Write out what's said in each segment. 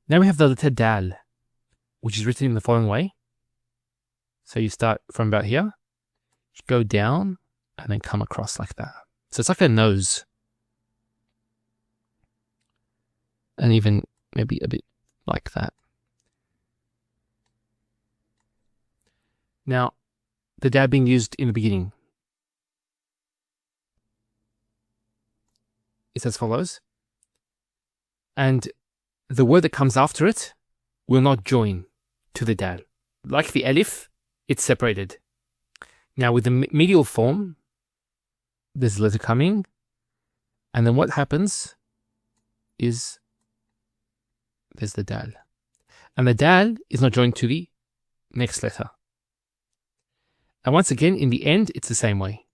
Now we have the letter Dal, which is written in the following way. So you start from about here, go down, and then come across like that. So it's like a nose. And even maybe a bit like that. Now, the Dad being used in the beginning is as follows. And the word that comes after it will not join to the Dal. Like the Alif, it's separated. Now with the medial form, there's a letter coming, and then what happens is there's the Dal. And the Dal is not joined to the next letter. And once again, in the end, it's the same way.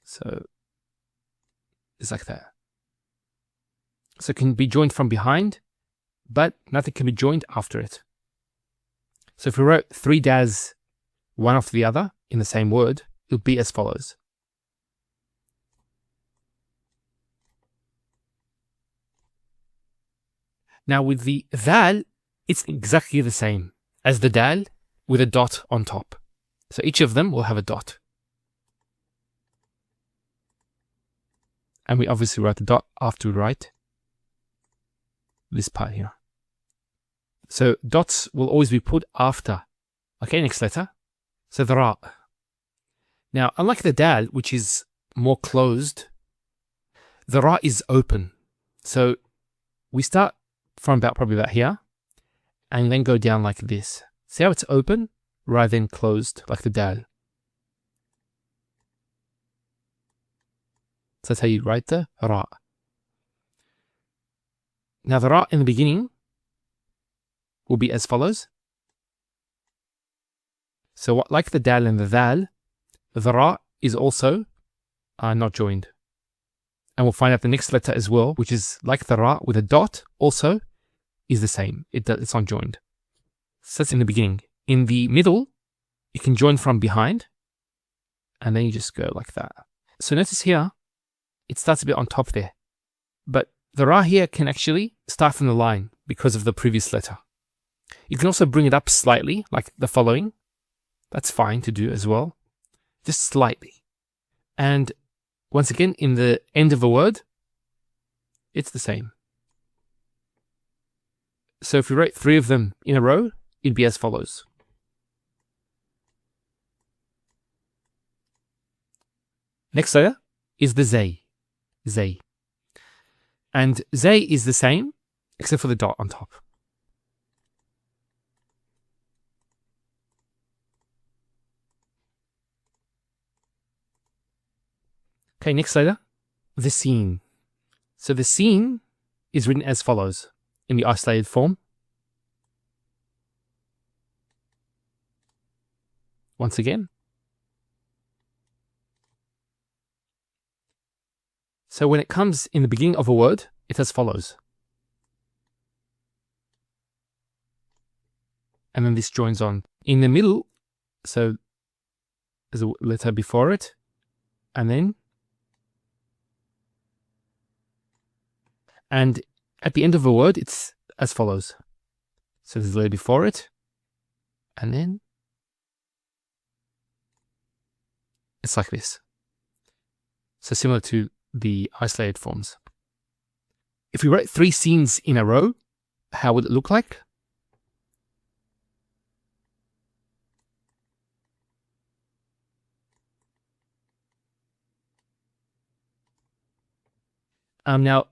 So it's like that. So it can be joined from behind, but nothing can be joined after it. So if we wrote 3 Dads, one after the other, in the same word, it would be as follows. Now with the Dal, it's exactly the same as the Dal with a dot on top. So each of them will have a dot. And we obviously write the dot after we write this part here. So dots will always be put after. Okay, next letter. So the Raa. Now, unlike the Dal, which is more closed, the Raa is open. So we start from probably about here, and then go down like this. See how it's open rather than closed like the Dal. So that's how you write the Raa. Now the Raa in the beginning will be as follows. So like the Dal and the Dhal, the Raa is also not joined. And we'll find out the next letter as well, which is like the Raa with a dot, also is the same. It's not joined. So that's in the beginning. In the middle, you can join from behind, and then you just go like that. So notice here, it starts a bit on top there. But the Raa here can actually start from the line because of the previous letter. You can also bring it up slightly, like the following. That's fine to do as well. Just slightly. And once again, in the end of a word, it's the same. So if we write 3 of them in a row, it'd be as follows. Next letter is the Zay. Zay. And Zay is the same, except for the dot on top. Okay, next letter, the Sheen. So the Sheen is written as follows in the isolated form. Once again. So when it comes in the beginning of a word, it's as follows. And then this joins on. In the middle, so there's a letter before it, and then. And at the end of a word, it's as follows. So there's a letter before it, and then it's like this. So similar to the isolated forms. If we wrote 3 scenes in a row, how would it look like? Now,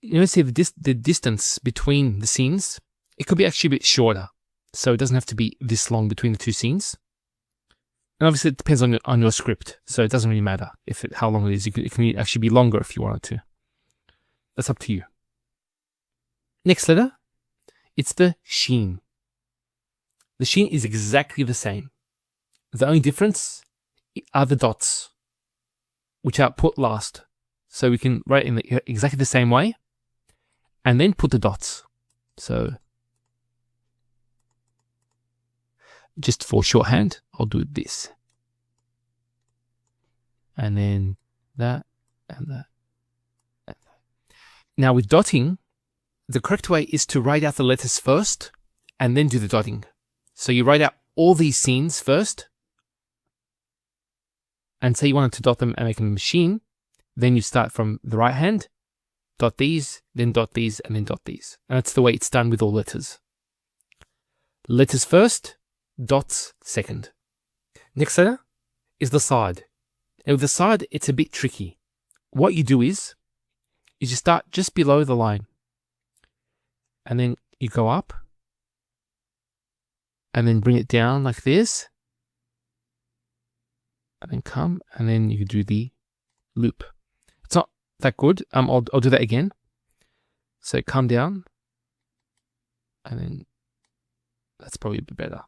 you know, see the distance between the scenes, it could be actually a bit shorter. So it doesn't have to be this long between the 2 scenes. And obviously it depends on your script. So it doesn't really matter how long it is. It can actually be longer if you wanted to. That's up to you. Next letter, it's the Sheen. The Sheen is exactly the same. The only difference are the dots, which are put last. So we can write in exactly the same way, and then put the dots. So just for shorthand, I'll do this. And then that, and that, and that. Now with dotting, the correct way is to write out the letters first and then do the dotting. So you write out all these scenes first, and say you wanted to dot them and make them a machine, then you start from the right hand, dot these, and then dot these. And that's the way it's done with all letters. Letters first, dots second. Next letter is the Saad. And with the Saad, it's a bit tricky. What you do is you start just below the line, and then you go up, and then bring it down like this, and then come, and then you do the loop. It's not that good. I'll do that again. So come down, and then that's probably a bit better.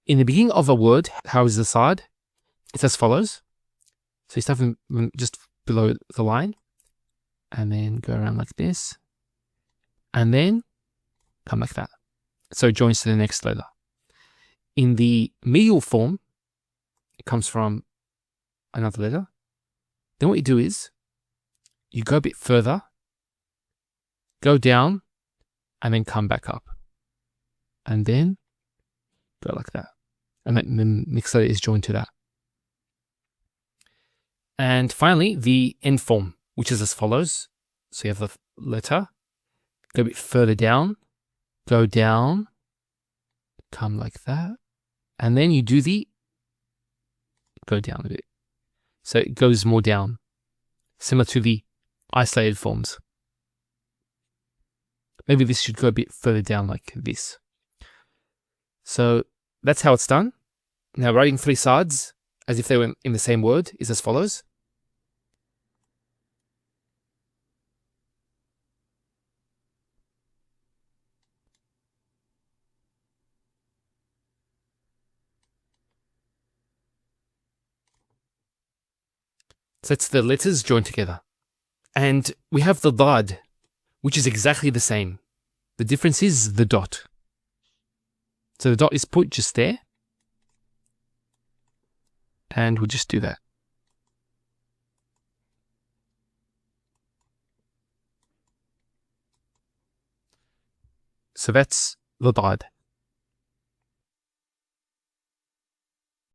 In the beginning of a word, how is the Saad? It's as follows. So you start from just below the line, and then go around like this, and then come like that. So it joins to the next letter. In the medial form, it comes from another letter. Then what you do is you go a bit further, go down, and then come back up, and then go like that. And then the next letter is joined to that. And finally, the end form, which is as follows. So you have the letter, go a bit further down, go down, come like that, and then you do the go down a bit. So it goes more down, similar to the isolated forms. Maybe this should go a bit further down like this. So that's how it's done. Now writing three Saads as if they were in the same word is as follows. So it's the letters joined together. And we have the Dhaad, which is exactly the same. The difference is the dot. So the dot is put just there. And we'll just do that. So that's the Dhaad.